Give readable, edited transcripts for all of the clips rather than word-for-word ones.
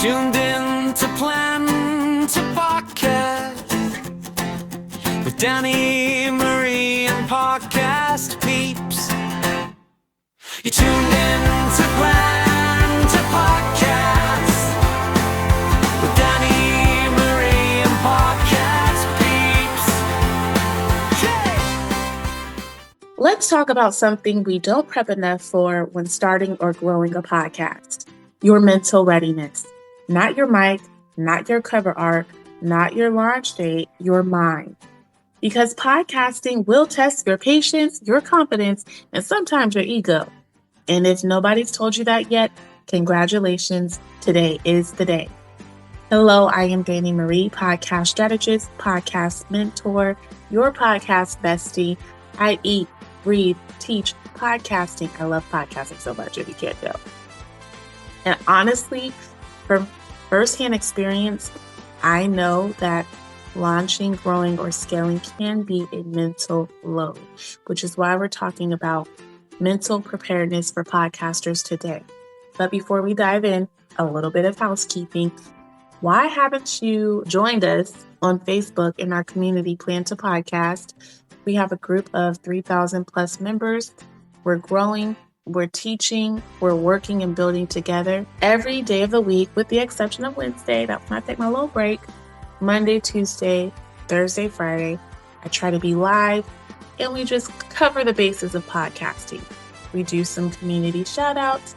tuned in to Plan to Podcast with Danny, Marie, and Podcast Peeps. You tuned in to Plan to Podcast with Danny, Marie, and Podcast Peeps. Yay! Let's talk about something we don't prep enough for when starting or growing a podcast. Your mental readiness. Not your mic, not your cover art, not your launch date, your mind. Because podcasting will test your patience, your confidence, and sometimes your ego. And if nobody's told you that yet, congratulations, today is the day. Hello, I am Danny Marie, podcast strategist, podcast mentor, your podcast bestie. I eat, breathe, teach podcasting. I love podcasting so much if you can't tell. And honestly, from firsthand experience, I know that launching, growing, or scaling can be a mental load, which is why we're talking about mental preparedness for podcasters today. But before we dive in, a little bit of housekeeping. Why haven't you joined us on Facebook in our community Plan to Podcast? We have a group of 3,000 plus members. We're growing. We're teaching, we're working and building together every day of the week, with the exception of Wednesday. That's when I take my little break. Monday, Tuesday, Thursday, Friday, I try to be live, and we just cover the bases of podcasting. We do some community shout outs.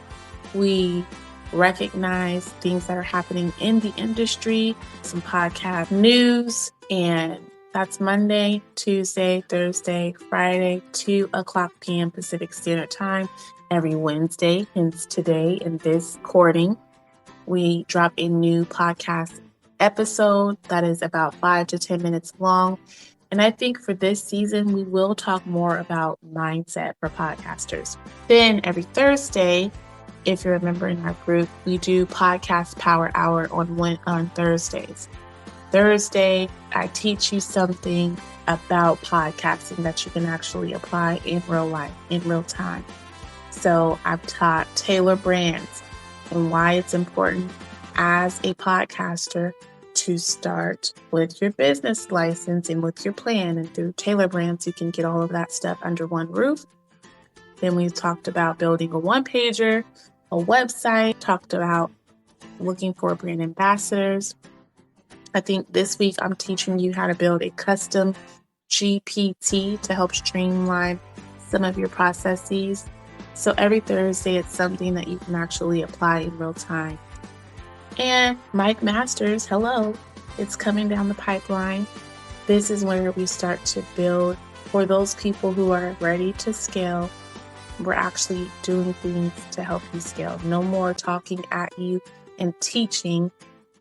We recognize things that are happening in the industry, some podcast news, and that's Monday, Tuesday, Thursday, Friday, 2:00 p.m. Pacific Standard Time. Every Wednesday, hence today in this recording, we drop a new podcast episode that is about 5 to 10 minutes long. And I think for this season, we will talk more about mindset for podcasters. Then every Thursday, if you're a member in our group, we do podcast power hour on Thursdays. Thursday, I teach you something about podcasting that you can actually apply in real life, in real time. So I've taught tailor brands and why it's important as a podcaster to start with your business license and with your plan. And through Tailor Brands, you can get all of that stuff under one roof. Then we talked about building a one-pager, a website, talked about looking for brand ambassadors. I think this week I'm teaching you how to build a custom GPT to help streamline some of your processes. So every Thursday, it's something that you can actually apply in real time. And Mike Masters, hello, it's coming down the pipeline. This is where we start to build for those people who are ready to scale. We're actually doing things to help you scale. No more talking at you and teaching.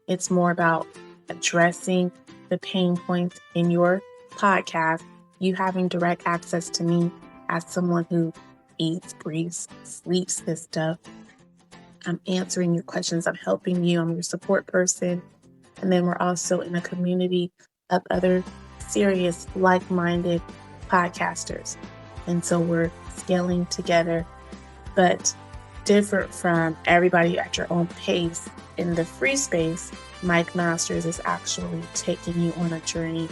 It's more about addressing the pain points in your podcast, you having direct access to me as someone who eats, breathes, sleeps this stuff. I'm answering your questions. I'm helping you. I'm your support person. And then we're also in a community of other serious, like-minded podcasters. And so we're scaling together, but different from everybody at your own pace. In the free space, Mike Masters is actually taking you on a journey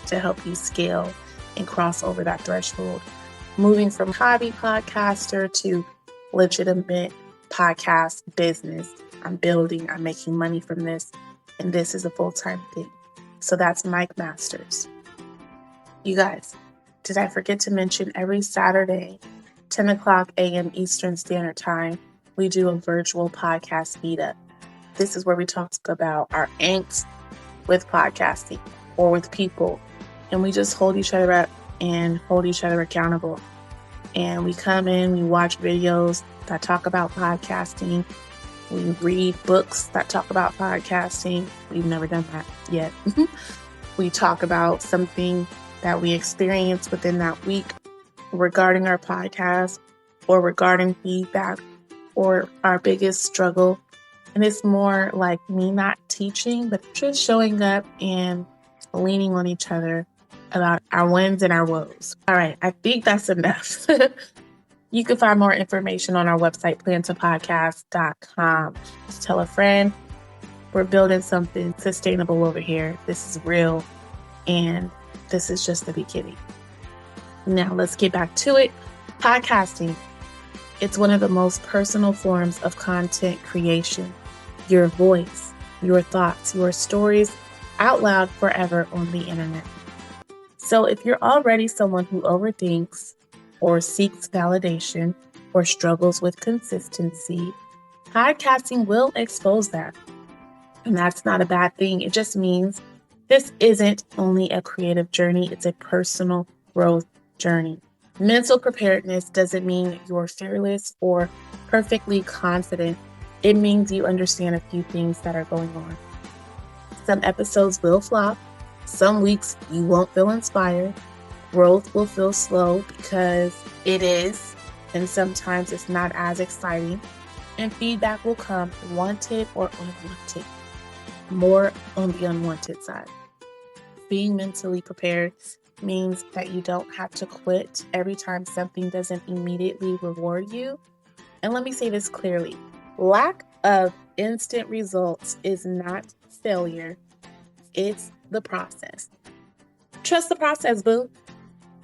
to help you scale and cross over that threshold. Moving from hobby podcaster to legitimate podcast business. I'm building, I'm making money from this, and this is a full-time thing. So that's Mike Masters. You guys, did I forget to mention every Saturday, 10:00 a.m. Eastern Standard Time, we do a virtual podcast meetup. This is where we talk about our angst with podcasting or with people, and we just hold each other up and hold each other accountable. And we come in, we watch videos that talk about podcasting. We read books that talk about podcasting. We've never done that yet. We talk about something that we experienced within that week regarding our podcast or regarding feedback or our biggest struggle. And it's more like me not teaching, but just showing up and leaning on each other about our wins and our woes. All right, I think that's enough. You can find more information on our website, plantopodcast.com. Just tell a friend, We're building something sustainable over here. This is real, and this is just the beginning. Now let's get back to it. Podcasting. It's one of the most personal forms of content creation. Your voice, your thoughts, your stories out loud forever on the internet. So if you're already someone who overthinks or seeks validation or struggles with consistency, podcasting will expose that. And that's not a bad thing. It just means this isn't only a creative journey, it's a personal growth journey. Mental preparedness doesn't mean you're fearless or perfectly confident. It means you understand a few things that are going on. Some episodes will flop. Some weeks you won't feel inspired. Growth will feel slow because it is, and sometimes it's not as exciting. And feedback will come wanted or unwanted. More on the unwanted side. Being mentally prepared means that you don't have to quit every time something doesn't immediately reward you. And let me say this clearly. Lack of instant results is not failure. It's the process. Trust the process, boo.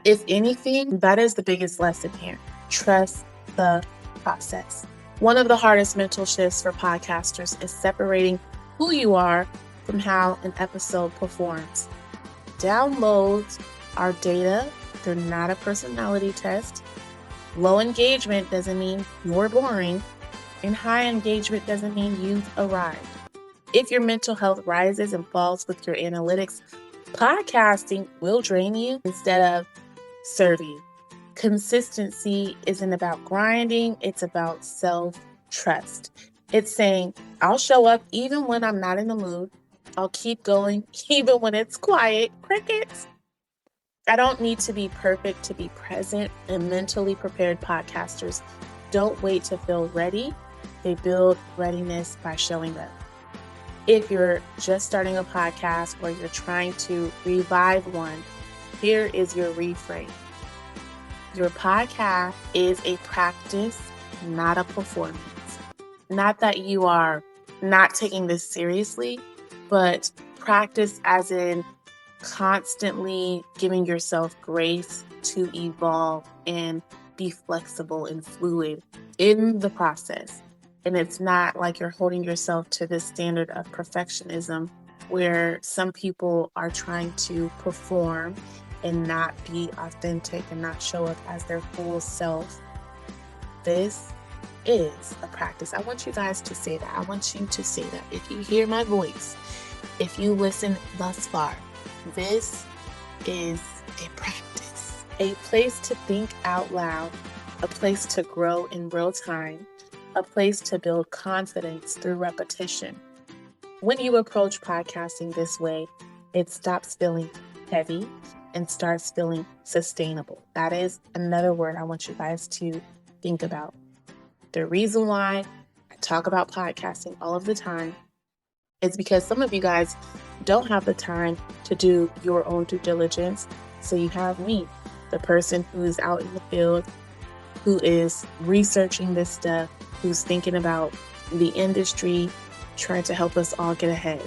If anything, that is the biggest lesson here. Trust the process. One of the hardest mental shifts for podcasters is separating who you are from how an episode performs. Downloads are data. They're not a personality test. Low engagement doesn't mean you're boring, and high engagement doesn't mean you've arrived. If your mental health rises and falls with your analytics, podcasting will drain you instead of serve you. Consistency isn't about grinding, it's about self-trust. It's saying, I'll show up even when I'm not in the mood. I'll keep going even when it's quiet. Crickets. I don't need to be perfect to be present, and mentally prepared podcasters don't wait to feel ready. They build readiness by showing up. If you're just starting a podcast or you're trying to revive one, here is your reframe. Your podcast is a practice, not a performance. Not that you are not taking this seriously, but practice as in constantly giving yourself grace to evolve and be flexible and fluid in the process. And it's not like you're holding yourself to this standard of perfectionism where some people are trying to perform and not be authentic and not show up as their full self. This is a practice. I want you guys to say that. I want you to say that. If you hear my voice, if you listen thus far, this is a practice, a place to think out loud, a place to grow in real time, a place to build confidence through repetition. When you approach podcasting this way, it stops feeling heavy and starts feeling sustainable. That is another word I want you guys to think about. The reason why I talk about podcasting all of the time is because some of you guys don't have the time to do your own due diligence. So you have me, the person who is out in the field, who is researching this stuff, who's thinking about the industry, trying to help us all get ahead.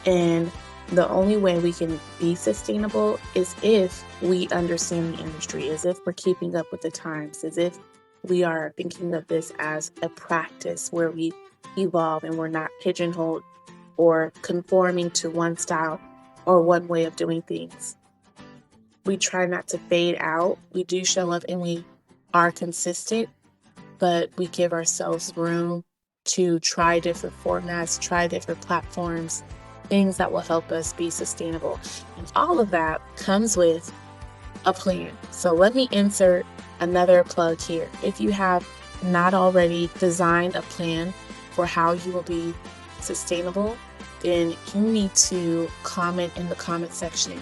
And the only way we can be sustainable is if we understand the industry, is if we're keeping up with the times, as if we are thinking of this as a practice where we evolve and we're not pigeonholed or conforming to one style or one way of doing things. We try not to fade out. We do show up and we are consistent, but we give ourselves room to try different formats, try different platforms, things that will help us be sustainable. And all of that comes with a plan. So let me insert another plug here. If you have not already designed a plan for how you will be sustainable, then you need to comment in the comment section.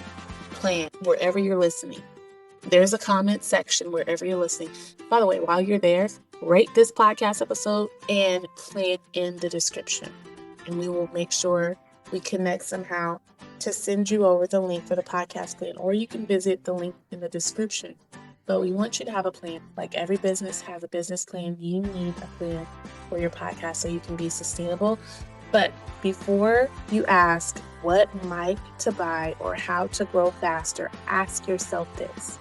Plan wherever you're listening. There's a comment section wherever you're listening. By the way, while you're there, rate this podcast episode and plan in the description. And we will make sure we connect somehow to send you over the link for the podcast plan, or you can visit the link in the description. But we want you to have a plan. Like every business has a business plan. You need a plan for your podcast so you can be sustainable. But before you ask what mic to buy or how to grow faster, ask yourself this.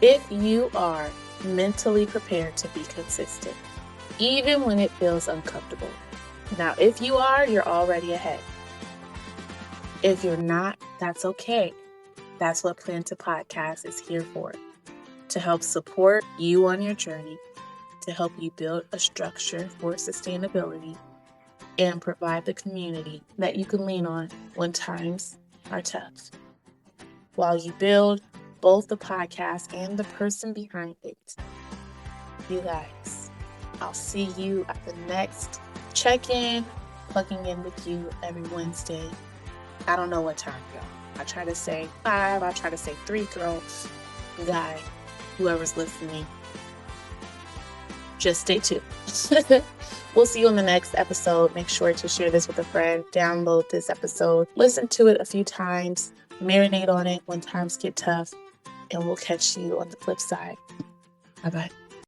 If you are mentally prepared to be consistent, even when it feels uncomfortable. Now, if you are, you're already ahead. If you're not, that's okay. That's what Plan to Podcast is here for, to help support you on your journey, to help you build a structure for sustainability, and provide the community that you can lean on when times are tough. While you build both the podcast and the person behind it, you guys, I'll see you at the next check-in, plugging in with you every Wednesday. I don't know what time, y'all. I try to say 5, I try to say 3, girl. Guy, whoever's listening, just stay tuned. We'll see you in the next episode. Make sure to share this with a friend. Download this episode. Listen to it a few times. Marinate on it when times get tough. And we'll catch you on the flip side. Bye-bye.